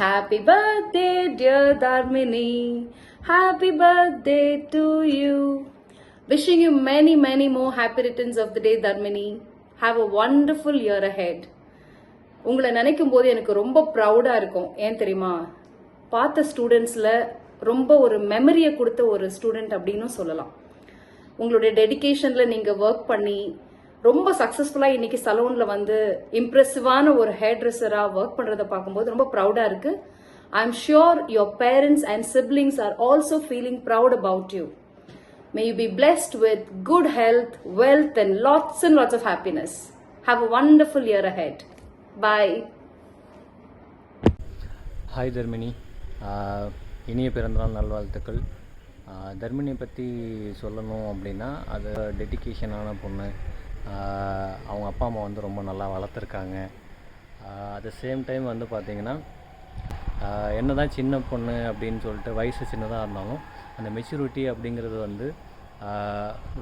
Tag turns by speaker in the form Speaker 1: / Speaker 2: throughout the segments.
Speaker 1: Happy birthday, dear Dharmini. Happy birthday to you. Wishing you many, many more happy returns of the day, Dharmini. Have a wonderful year ahead. உங்களை நினைக்கும் போது எனக்கு ரொம்ப ப்ரௌடாக இருக்கும். ஏன் தெரியுமா? பார்த்த ஸ்டூடெண்ட்ஸில் ரொம்ப ஒரு மெமரியை கொடுத்த ஒரு ஸ்டூடெண்ட் அப்படின்னு சொல்லலாம். உங்களுடைய டெடிகேஷனில் நீங்கள் ஒர்க் பண்ணி ரொம்ப சக்ஸஸ்ஃபுல்லாக இன்னைக்கு சலூனில் வந்து இம்ப்ரெசிவான ஒரு ஹேர் ட்ரெஸ்ஸராக ஒர்க் பண்ணுறதை பார்க்கும்போது ரொம்ப ப்ரௌடாக இருக்குது. I am sure your parents and siblings are also feeling proud about you. May you be blessed with good health, wealth and lots of happiness. Have a wonderful year ahead. Bye.
Speaker 2: Hi Dharmini. இனிய பிறந்தநாள் நல்வாழ்த்துக்கள். தர்மினியை பற்றி சொல்லணும் அப்படின்னா அது டெடிகேஷனான பொண்ணு. அவங்க அப்பா அம்மா வந்து ரொம்ப நல்லா வளர்த்துருக்காங்க. அட் த சேம் டைம் வந்து பார்த்திங்கன்னா என்ன தான் சின்ன பொண்ணு அப்படின்னு சொல்லிட்டு வயசு சின்னதாக இருந்தாலும் அந்த மெச்சூரிட்டி அப்படிங்கிறது வந்து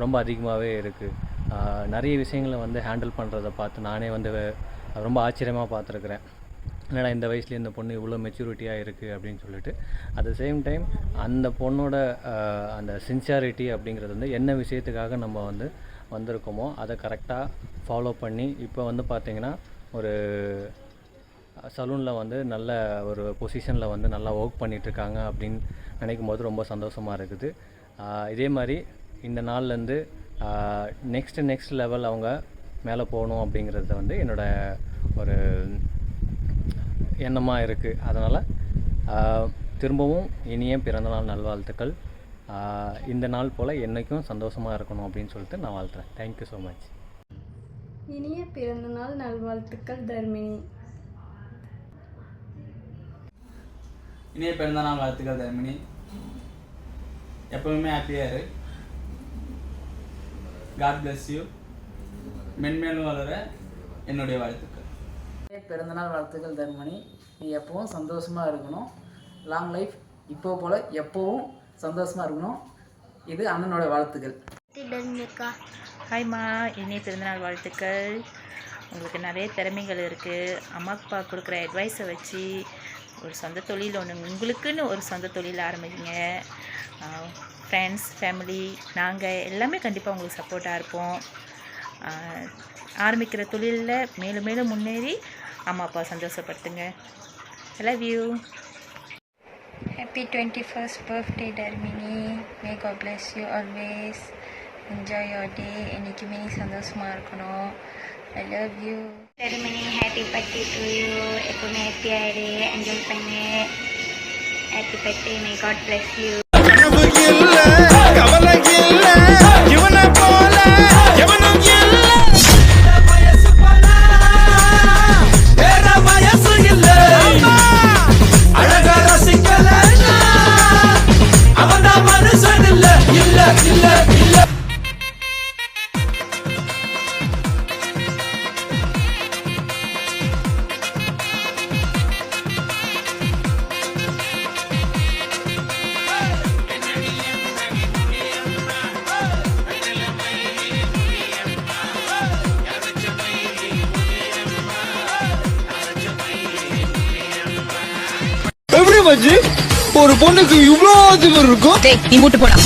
Speaker 2: ரொம்ப அதிகமாகவே இருக்குது. நிறைய விஷயங்களை வந்து ஹேண்டில் பண்ணுறதை பார்த்து நானே வந்து ரொம்ப ஆச்சரியமாக பார்த்துருக்குறேன். என்னடா இந்த வயசுலேயே இந்த பொண்ணு இவ்வளோ மெச்சூரிட்டியாக இருக்குது அப்படின்னு சொல்லிட்டு. அட் த சேம் டைம் அந்த பொண்ணோட அந்த சின்சியாரிட்டி அப்படிங்கிறது வந்து என்ன விஷயத்துக்காக நம்ம வந்து வந்திருக்கோமோ அதை கரெக்டாக ஃபாலோ பண்ணி இப்போ வந்து பார்த்திங்கன்னா ஒரு சலூனில் வந்து நல்ல ஒரு பொசிஷனில் வந்து நல்லா ஒர்க் பண்ணிகிட்ருக்காங்க அப்படின்னு நினைக்கும் போது ரொம்ப சந்தோஷமாக இருக்குது. இதே மாதிரி இந்த நாள்லேருந்து நெக்ஸ்ட் லெவல் அவங்க மேலே போகணும் அப்படிங்கிறது வந்து என்னோடய ஒரு எண்ணமாக இருக்குது. அதனால் திரும்பவும் இனிய பிறந்தநாள் நல்வாழ்த்துக்கள். இந்த நாள் போல் என்றைக்கும் சந்தோஷமாக இருக்கணும் அப்படின்னு சொல்லிட்டு நான் வாழ்த்துறேன். Thank you so much.
Speaker 3: இனிய பிறந்தநாள் நல்வாழ்த்துக்கள் தர்மினி.
Speaker 4: இனிய பிறந்தநாள் வாழ்த்துக்கள் தர்மினி. எப்பவுமே ஹாப்பியாக இரு. God bless you. மென்மேலும் வளர என்னுடைய வாழ்த்துக்கள்.
Speaker 5: பிறந்தநாள் வாழ்த்துக்கள் தர்மணி. நீ எப்பவும் சந்தோஷமாக இருக்கணும். லாங் லைஃப் இப்போ போல் எப்போவும் சந்தோஷமாக இருக்கணும். இது அண்ணனோட வாழ்த்துக்கள்.
Speaker 6: ஹாய்மா, இனிய பிறந்தநாள் வாழ்த்துக்கள். உங்களுக்கு நிறைய திறமைகள் இருக்குது. அம்மா அப்பா கொடுக்குற அட்வைஸை வச்சு ஒரு சொந்த தொழில் உங்களுக்குன்னு ஒரு சொந்த தொழில் ஆரம்பிங்க. ஃப்ரெண்ட்ஸ், ஃபேமிலி, நாங்கள் எல்லாமே கண்டிப்பாக உங்களுக்கு சப்போர்ட்டாக இருப்போம். ஆரம்பிக்கிற தொழிலில் மேலும் மேலும் முன்னேறி அம்மா அப்பா சந்தோஷப்படுத்துங்க. I love you.
Speaker 7: Happy 21st birthday Dharmini. May God bless you always. Enjoy your day. என்னைக்குமே நீ சந்தோஷமாக இருக்கணும். I love you. Dharmini, happy birthday to you. எப்பவுமே ஹாப்பியாக இரு, என்ஜாய் பண்ணு. Happy birthday. May God bless you.
Speaker 8: ஒரு பொண்ணுக்கு இவ்வளோ திமிரு இருக்கும்.
Speaker 6: நீ மூட்டு போடா.